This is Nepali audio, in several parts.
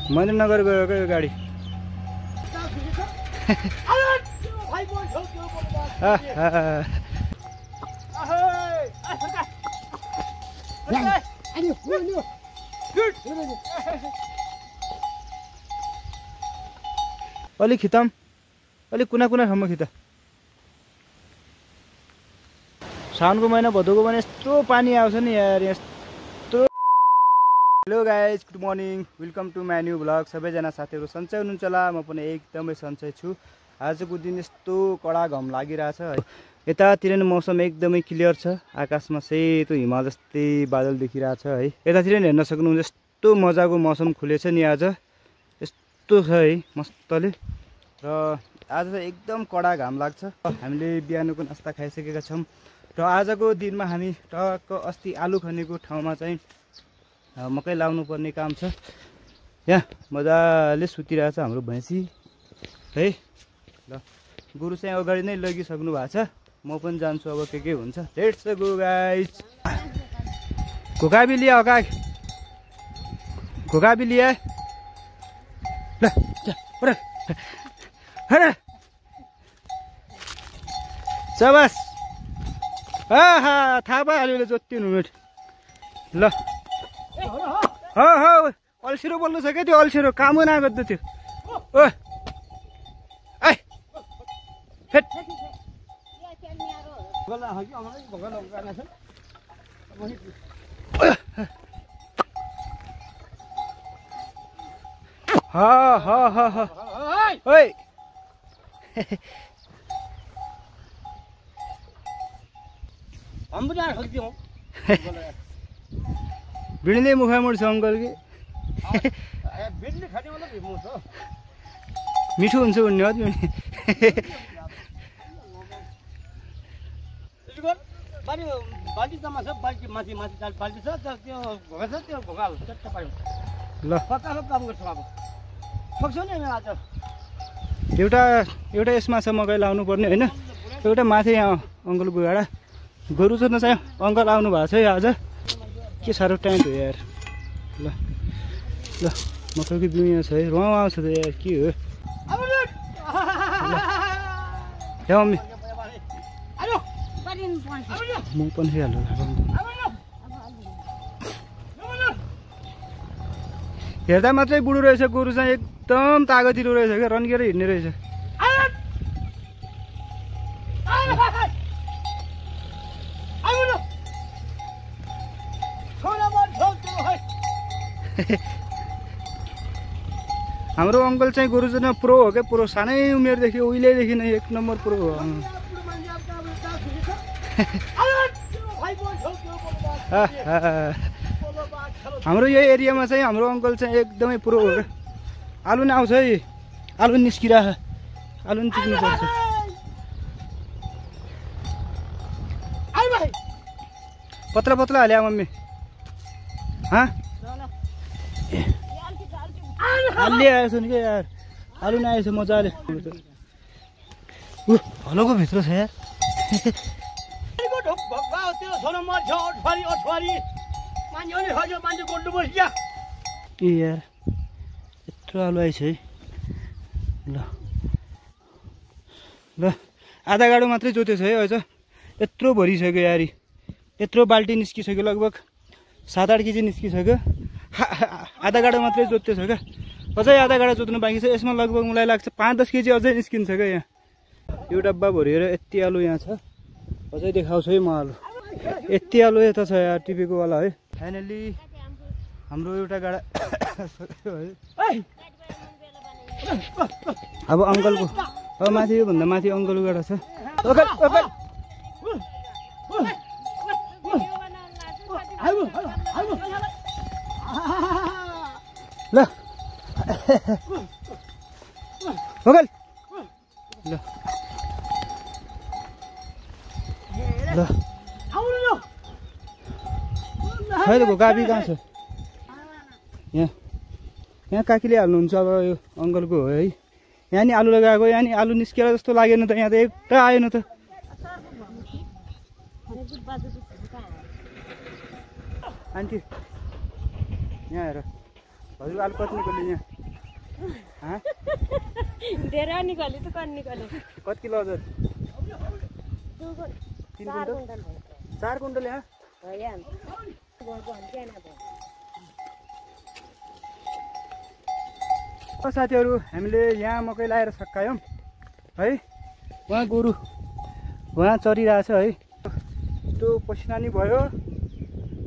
महेन्द्रनगर गयो यो गाडी। अलिक खिताम, अलिक कुना ठाउँमा खिता। साउनको महिना भदौको भने यस्तो पानी आउँछ नि यार, यस्तो। Hello guys, good morning, welcome to my new blog. सबैजना साथीहरू सन्चै हुनुहुन्छ होला? म पनि एकदमै सन्चै छु। आजको दिन यस्तो कडा घाम लागिरहेछ है। यतातिर नि मौसम एकदमै क्लियर छ, आकाशमा सेतो हिमाल जस्तै बादल देखिरहेछ है। यतातिर नि हेर्न सक्नुहुन्छ, यस्तो मजाको मौसम खुलेछ नि आज, यस्तो छ है मस्तले। र आज चाहिँ एकदम कडा घाम लाग्छ। हामीले बिहानको नास्ता खाइसकेका छौँ र आजको दिनमा हामी टक्क अस्ति आलु खनेको ठाउँमा चाहिँ मकै लाउनु पर्ने काम छ। यहाँ मजाले सुतिरहेछ हाम्रो भैँसी है। ल गुरु चाहिँ अगाडि नै लगिसक्नु भएको छ, म पनि जान्छु अब के हुन्छ। Let's go guys. घोका भी लिया होगा, घोका भी लिया। ल शाबास। थाहा पाइहाल्यो जोत्तिनु मिट। ल अल्छिरो बोल्नु छ क्या, त्यो अल्छिरो कामै नगर्दा त्यो। ओ आइ फेट। ओइ भिडले मुखा मुड्छ अङ्कल कि मिठो हुन्छ भन्ने हो नि। ल एउटा यसमा छ मकै लाउनु पर्ने होइन, एउटा माथि यहाँ अङ्कलको गाडा गोरु जोत्न चाहिँ अङ्कल आउनु भएको छ है आज। के साह्रो टाइम हो यार। ल ल मकैको बिउ यहाँ छ है, रौँ आउँछ त यार, के हो। मम्मी म पनि खाइहाल्नु। हेर्दा मात्रै बुढो रहेछ, गोरु चाहिँ एकदम तागतिलो रहेछ क्या, रन्केर हिँड्ने रहेछ। हाम्रो अङ्कल चाहिँ गोरु जोत्न प्रो हो क्या, प्रो। सानै उमेरदेखि उहिलेदेखि नै 1 नम्बर प्रो हो। हाम्रो यो एरियामा चाहिँ हाम्रो अङ्कल चाहिँ एकदमै प्रो हो क्या। आलु नि आउँछ है, आलु निस्किरह, आलु नि टिक्नु पर्छ। पत्ला पत्ला हाल्यो मम्मी। अलि आएछ नि क्या यार, आलु नि आएछ मजाले। हलोको भित्र छ यार। ए यार यत्रो आलु आएछ है। ल ल आधा गाडो मात्रै जोतेछ है अझ, यत्रो भरिसक्यो यार, यत्रो बाल्टी निस्किसक्यो, लगभग 7-8 केजी निस्किसक्यो। आधा गाडो मात्रै जोत्तेछ क्या, अझै आधा गाडा जोत्नु बाँकी छ। यसमा लगभग मलाई लाग्छ 5-10 केजी अझै निस्किन्छ क्या। यहाँ यो डब्बा भरिएर यति आलु यहाँ छ, अझै देखाउँछु है म आलु। यति आलु यता छ यार, टिपेको वाला है। फाइनली हाम्रो एउटा गाडा सक्यो है। अब अङ्कलको, अब माथि योभन्दा माथि अङ्कलको गाडा छ। ल अङ्कल ल ल खै त गाबी कहाँ छ? यहाँ काकीले हाल्नुहुन्छ अब, यो अङ्कलको हो है। यहाँ नि आलु लगाएको, यहाँ नि आलु निस्केर जस्तो लागेन त, यहाँ त एउटा आएन त। आन्टी यहाँ हेर, हजुर आलु कति निकल्यो यहाँ धेरै निकल्यो त कति निकल्यो कति किलो हजुर 3 कुन्टल 4 कुन्टल यहाँ साथीहरू हामीले यहाँ मकै लाएर सकायौँ है उहाँ गोरु उहाँ चरिरहेछ है यस्तो पसिना नि भयो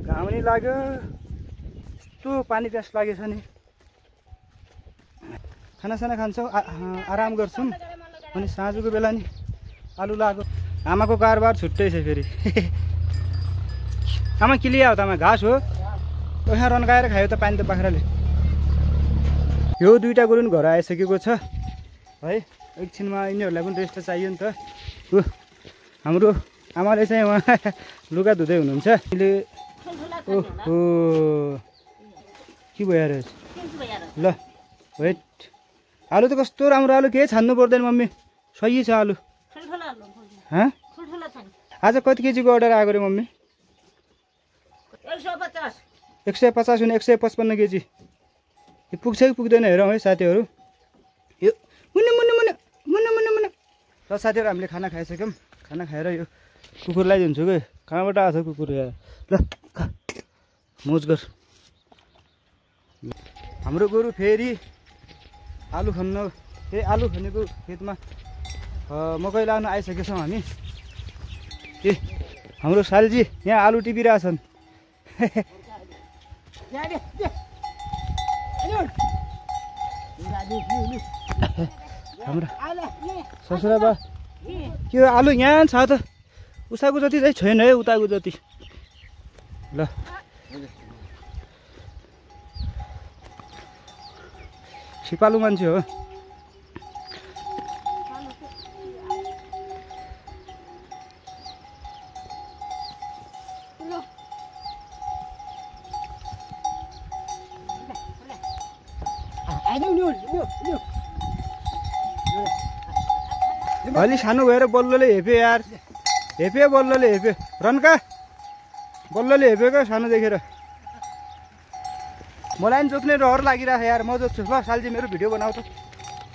घाम नि लाग्यो यस्तो पानी प्यास लागेछ नि खानासाना खान्छौँ आराम गर्छौँ अनि साँझको बेला नि आलु लाग्यो आमाको कारोबार छुट्टै छ फेरि आमा के ल्यायो त आमा घाँस हो यहाँ रन्काएर खायो त पानी त बाख्राले यो दुईटा गोरु घर आइसकेको छ है एकछिनमा यिनीहरूलाई पनि रेस्ट चाहियो नि त हाम्रो आमाले चाहिँ उहाँ लुगा धुँदै हुनुहुन्छ अहिले ओहो के भयो रहेछ ल वेट आलु त कस्तो राम्रो आलु केही छान्नु पर्दैन मम्मी सही छ आलु आज कति केजीको अर्डर आएको रे मम्मी 150 हुने 155 केजी यो पुग्छ कि पुग्दैन हेरौँ है साथीहरू यो मुन्ने मुन्ने मुन्ने मुन्ने मुन्ने मुन्ने र साथीहरू हामीले खाना खाइसक्यौँ खाना खाएर यो कुकुरलाई दिन्छु कि कहाँबाट आएको छ कुकुर ल मोज गर हाम्रो गोरु फेरि आलु खन्न आलु खनेको खेतमा मकै लानु आइसकेछौँ हामी ए हाम्रो सालजी यहाँ आलु टिपिरहेछन् हाम्रो ससुरा बा के आलु यहाँ छ त उसाको जति चाहिँ छैन है उताको जति ल सिपालु मान्छे हो अलि सानो भएर बल्लोले हेप्यो यार हेप्यो बल्लोले हेप्यो रन्का बल्लोले हेपेको सानो देखेर मलाई पनि जोत्ने रहर लागिरहेको यार म जोत्छु ल सालजी मेरो भिडियो बनाऊ त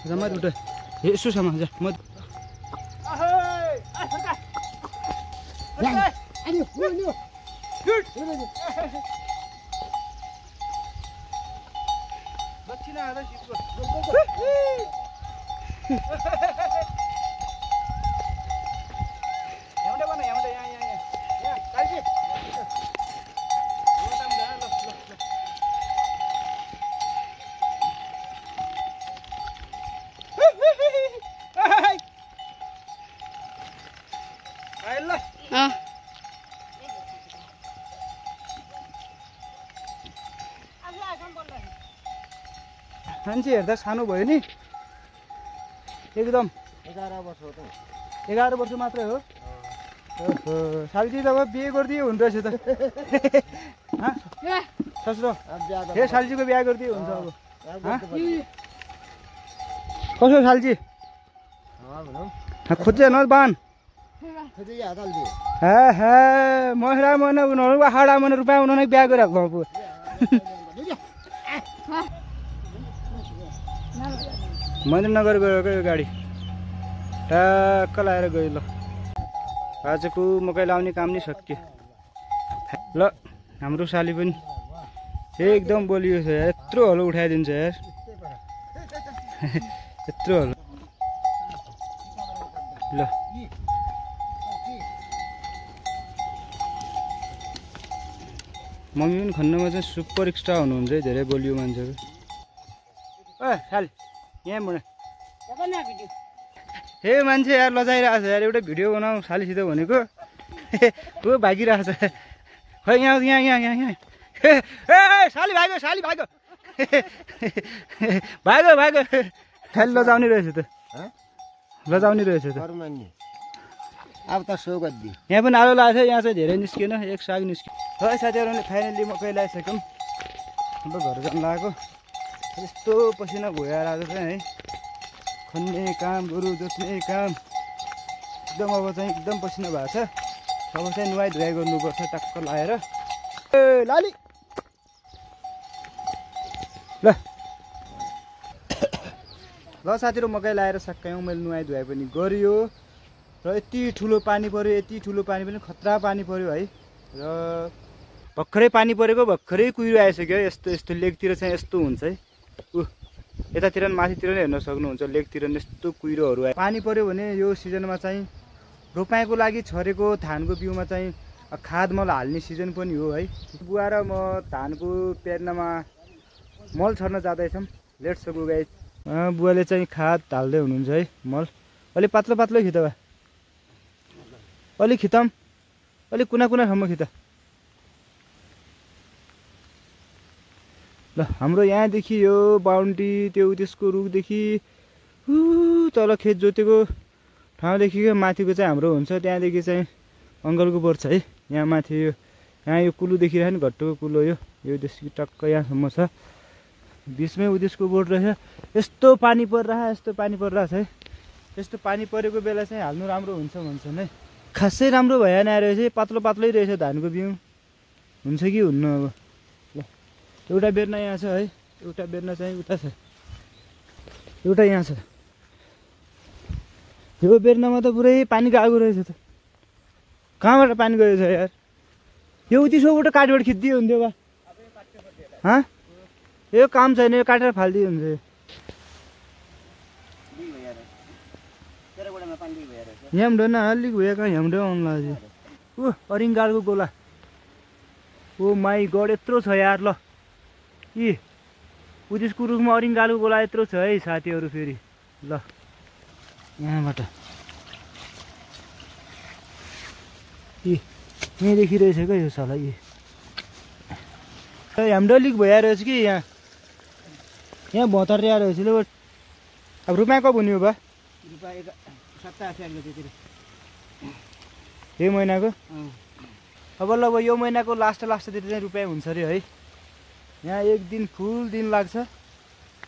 जम्मा दुटा यसो समा जा म दक्षिणा आधा सिटको मान्छे हेर्दा सानो भयो नि एकदम 11 वर्ष हो त 11 वर्ष मात्रै हो ओहो सालजी त अब बिहे गरिदिए हुँदो रहेछ त ससुरो हे सालजीको बिहे गरिदिए हुन्छ अब कसो सालजी खोज्छ न बान महिला महिना उनीहरू हाडा महिना रुपियाँ उनीहरू बिहा गरिहाल्नु अब महेन्द्रनगर गएको यो गाडी ट्याक्क लाएर गयो ल आजको मकै लाउने काम नि सकियो ल हाम्रो साली पनि एकदम बोलियो छ यार यत्रो हलो उठाइदिन्छ यार यत्रो हलो ल मम्मी पनि खन्नमा चाहिँ सुपर एक्स्ट्रा हुनुहुन्छ है धेरै बोलियो मान्छेहरू साली यहाँ मुना हे मान्छे यार लजाइरहेको छ यार एउटा भिडियो बनाऊ सालीसित भनेको हो भागिरहेको छ खै यहाँ यहाँ यहाँ यहाँ यहाँ ए साली भाग्यो भाग्यो भाग्यो खालि लजाउने रहेछ त लजाउने रहेछ त अब त सो गरिदियो यहाँ पनि आलु लगाएको छ यहाँ चाहिँ धेरै निस्किएन एक साग निस्क्यो है साथीहरूले फाइनल्ली मकै लगाइसक्यौँ अब घर जानु लागेको यस्तो पसिना भइएर आएको छ है खन्ने काम गोरु जोत्ने काम एकदम अब चाहिँ एकदम पसिना भएको छ अब चाहिँ नुहाइ धुवाइ गर्नुपर्छ टक्क लाएर ए लाली ल ल साथीहरू मकै लाएर सक्कायौँ मैले नुहाइ धुवाइ पनि गरियो र यति ठुलो पानी पर्यो यति ठुलो पानी पनि खतरा पानी पर्यो है र भर्खरै पानी परेको भर्खरै कुहिरो आइसक्यो यस्तो यस्तो लेकतिर चाहिँ यस्तो हुन्छ है यतातिर पनि माथितिर नै हेर्न सक्नुहुन्छ लेकतिर पनि यस्तो कुहिरोहरू आयो पानी पर्यो भने यो सिजनमा चाहिँ रोपाइँको लागि छरेको धानको बिउमा चाहिँ खाद मल हाल्ने सिजन पनि हो है बुवा र म धानको पेर्नमा मल छर्न जाँदैछौँ लेट्स गो गाइस बुवाले चाहिँ खाद हाल्दै हुनुहुन्छ है मल अलिक पातलो पातलो खित बा अलिक खितम अलिक कुना कुनासम्म खित ल हाम्रो यहाँदेखि यो बााउन्ड्री त्यो त्यसको रुखदेखि तल खेत जोतेको ठाउँदेखि माथिको चाहिँ हाम्रो हुन्छ त्यहाँदेखि चाहिँ अङ्गलको पर्छ है यहाँ माथि यो यहाँ यो कुलो देखिरहेको नि घट्टोको कुलो योदेखि टक्क यहाँसम्म छ बिचमै उदेशको बोर्ड रहेछ यस्तो पानी परिरहेछ है यस्तो पानी परेको बेला चाहिँ हाल्नु राम्रो हुन्छ भन्छन् है खासै राम्रो भएन रहेछ पातलो पातलै रहेछ धानको बिउ हुन्छ कि हुन्न अब ल एउटा बेर्ना यहाँ छ है एउटा बेर्ना चाहिँ उता छ एउटा यहाँ छ यो बेर्नामा त पुरै पानी गएको रहेछ त कहाँबाट पानी गयो छ यार यो उतिसोबाट काटबाट खिच्दियो हुन्थ्यो बा हाँ यो काम छैन यो काटेर फालिदियो हुन्छ यहाँ न अलिक भयो कहाँ यहाँ आउनु लाग्यो ऊ अरिङ्गालको गोला ओ माई गड यत्रो छ यार ल यी उदेशको रुखमा अरिङ्गालको गोला यत्रो छ है साथीहरू फेरि ल यहाँबाट यहीँदेखि रहेछ क्या यो साला हाम्रो अलिक भइरहेको रहेछ कि यहाँ भतरिया रहेछ ल अब रुपियाँ कब हुने हो बा यही महिनाको अब ल यो महिनाको लास्टतिर चाहिँ रुपियाँ हुन्छ अरे है यहाँ एक दिन फुल दिन लाग्छ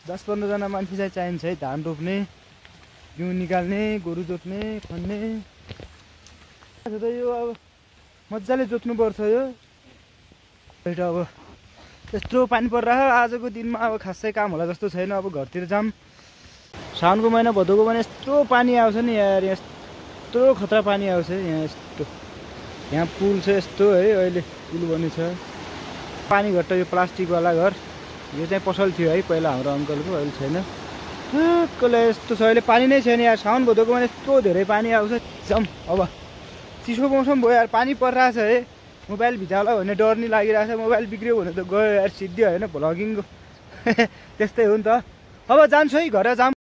10-15 जना मान्छे चाहिँ चाहिन्छ है धान रोप्ने बिउ निकाल्ने गोरु जोत्ने खन्ने यो अब मजाले जोत्नुपर्छ यो अब यत्रो पानी परिरहेको आजको दिनमा अब खासै काम होला जस्तो छैन अब घरतिर जाम साउनको महिना भदौको महिना यस्तो पानी आउँछ नि यार यस्तो खतरा पानी आउँछ यहाँ यस्तो यहाँ पुल छ यस्तो है अहिले पुल बनेको छ पानी घट्ट यो प्लास्टिकवाला घर यो चाहिँ पसल थियो है पहिला हाम्रो अङ्कलको अहिले छैन कसलाई यस्तो छ अहिले पानी नै छैन यार साउन भदौको महिना यस्तो धेरै पानी आउँछ जम अब चिसो मौसम भयो यार पानी परिरहेछ है मोबाइल भिजाला भन्ने डर नि लागिरहेछ मोबाइल बिग्रियो भने त गयो यार सिद्धि होइन भ्लगिङको त्यस्तै हो नि त अब जान्छु है घर जाम